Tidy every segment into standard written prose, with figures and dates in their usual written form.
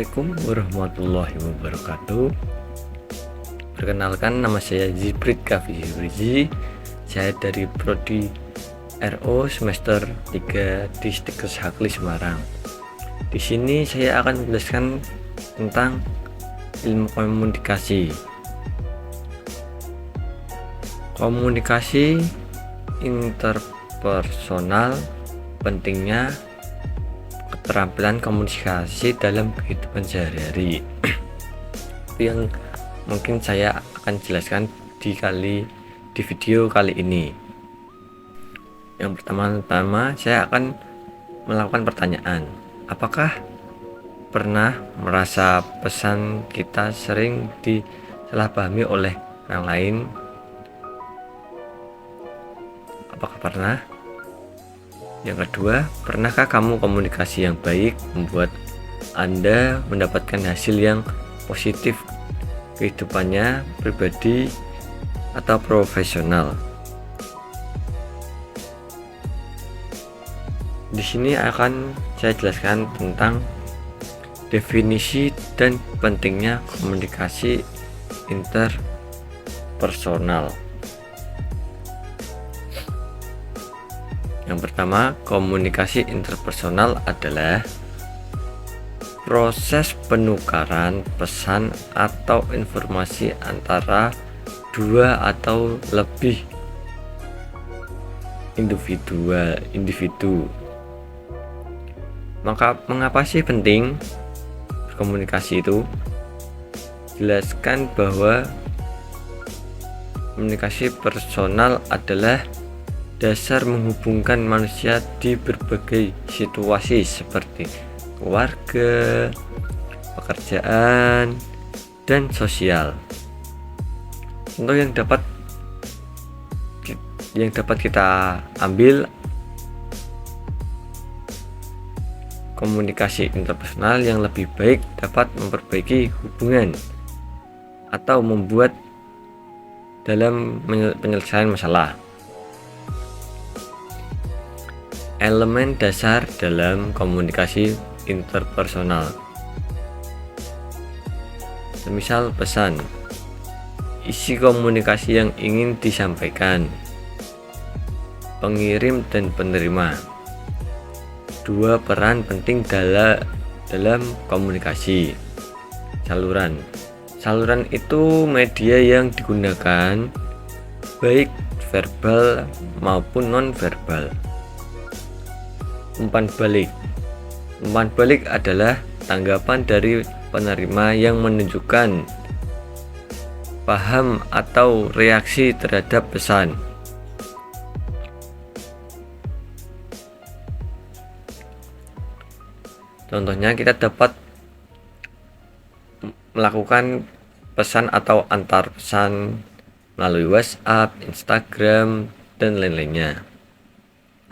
Assalamualaikum warahmatullahi wabarakatuh. Perkenalkan, nama saya Ziprit Kafizi. Saya dari Prodi RO semester 3 di Stikes Hakli Semarang. Di sini saya akan menjelaskan tentang ilmu komunikasi. Komunikasi interpersonal, pentingnya keterampilan komunikasi dalam kehidupan sehari-hari. Itu yang mungkin saya akan jelaskan di video kali ini. Yang pertama-tama saya akan melakukan pertanyaan. Apakah pernah merasa pesan kita sering disalahpahami oleh orang lain? Apakah pernah? Yang kedua, pernahkah kamu komunikasi yang baik membuat Anda mendapatkan hasil yang positif kehidupannya pribadi atau profesional? Di sini akan saya jelaskan tentang definisi dan pentingnya komunikasi interpersonal. Yang pertama, komunikasi interpersonal adalah proses penukaran pesan atau informasi antara dua atau lebih individu. Mengapa sih penting berkomunikasi itu? Jelaskan bahwa komunikasi personal adalah dasar menghubungkan manusia di berbagai situasi seperti keluarga, pekerjaan, dan sosial. Contoh yang dapat kita ambil, komunikasi interpersonal yang lebih baik dapat memperbaiki hubungan atau membuat dalam penyelesaian masalah. Elemen dasar dalam komunikasi interpersonal, semisal pesan, isi komunikasi yang ingin disampaikan, pengirim dan penerima. Dua peran penting dalam komunikasi. Saluran itu media yang digunakan baik verbal maupun non-verbal. Umpan balik adalah tanggapan dari penerima yang menunjukkan paham atau reaksi terhadap pesan. Contohnya, kita dapat melakukan pesan atau antar pesan melalui WhatsApp, Instagram, dan lain-lainnya.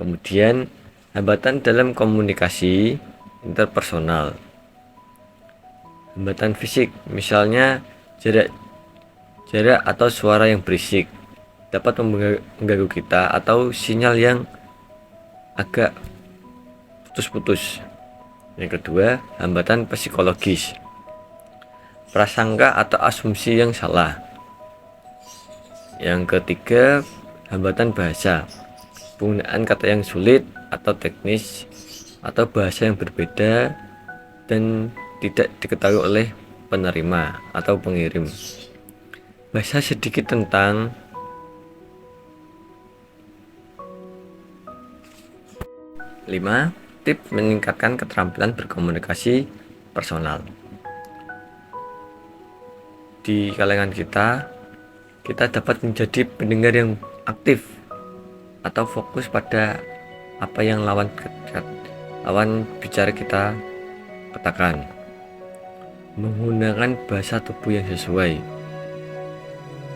Kemudian, hambatan dalam komunikasi interpersonal. Hambatan fisik, misalnya jarak atau suara yang berisik dapat mengganggu kita, atau sinyal yang agak putus-putus. Yang kedua, hambatan psikologis, prasangka atau asumsi yang salah. Yang ketiga, hambatan bahasa, penggunaan kata yang sulit atau teknis, atau bahasa yang berbeda dan tidak diketahui oleh penerima atau pengirim. Bahasa sedikit tentang lima tips meningkatkan keterampilan berkomunikasi personal. Di kalangan kita dapat menjadi pendengar yang aktif atau fokus pada apa yang lawan bicara kita katakan. Menggunakan bahasa tubuh yang sesuai.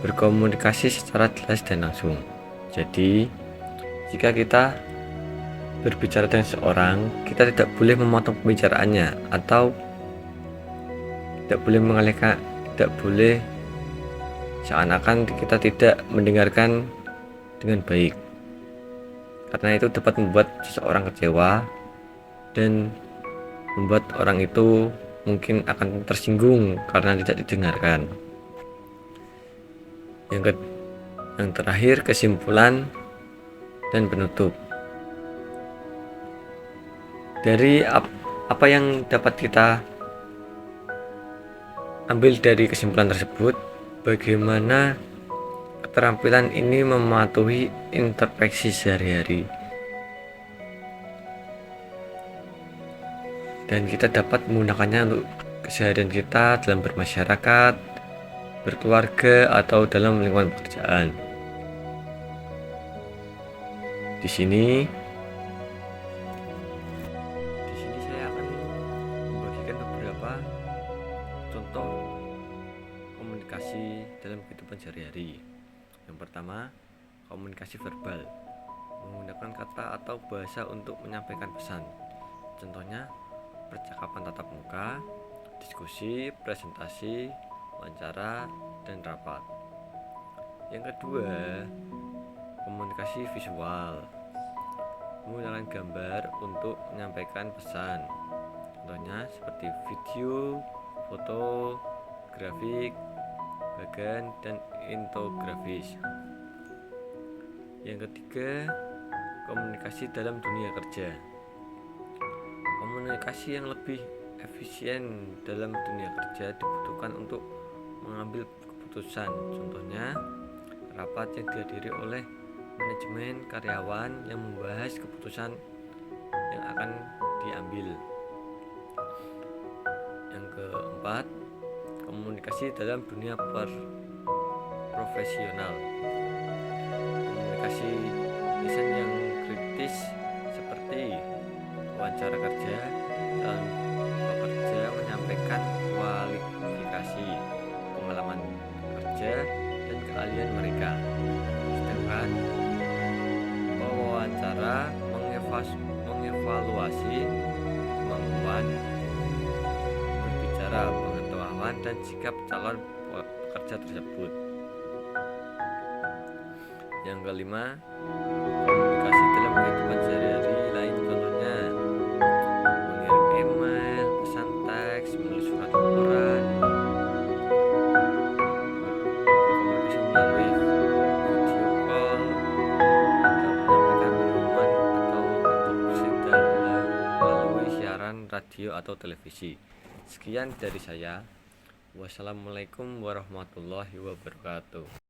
Berkomunikasi secara jelas dan langsung. Jadi, jika kita berbicara dengan seorang, kita tidak boleh memotong pembicaraannya atau tidak boleh mengalihkan, tidak boleh seakan-akan kita tidak mendengarkan dengan baik, karena itu dapat membuat seseorang kecewa dan membuat orang itu mungkin akan tersinggung karena tidak didengarkan. Yang terakhir, kesimpulan dan penutup. Dari apa yang dapat kita ambil dari kesimpulan tersebut, bagaimana keterampilan ini mematuhi introspeksi sehari-hari, dan kita dapat menggunakannya untuk keseharian kita dalam bermasyarakat, berkeluarga, atau dalam lingkungan pekerjaan. Di sini saya akan membagikan beberapa contoh komunikasi dalam kehidupan sehari-hari. Yang pertama, komunikasi verbal, menggunakan kata atau bahasa untuk menyampaikan pesan. Contohnya, percakapan tatap muka, diskusi, presentasi, wawancara, dan rapat. Yang kedua, komunikasi visual, menggunakan gambar untuk menyampaikan pesan. Contohnya seperti video, foto, grafik, bagan, dan infografis. Yang ketiga, komunikasi dalam dunia kerja, komunikasi yang lebih efisien dalam dunia kerja dibutuhkan untuk mengambil keputusan. Contohnya, rapat yang dihadiri oleh manajemen, karyawan yang membahas keputusan yang akan diambil. Yang keempat, komunikasi dalam dunia profesional, komunikasi lisan yang kritis seperti wawancara kerja, dalam bekerja menyampaikan kualifikasi, pengalaman kerja, dan keahlian mereka. Sedangkan wawancara mengevaluasi kemampuan berbicara, pengetahuan, dan sikap calon pekerja tersebut. Yang kelima, komunikasi dalam kehidupan sehari-hari lain, contohnya mengirim email, pesan teks, menulis surat laporan, berkomunikasi melalui video call, atau menyampaikan pengumuman atau instruksi melalui siaran radio atau televisi. Sekian dari saya. Wassalamualaikum warahmatullahi wabarakatuh.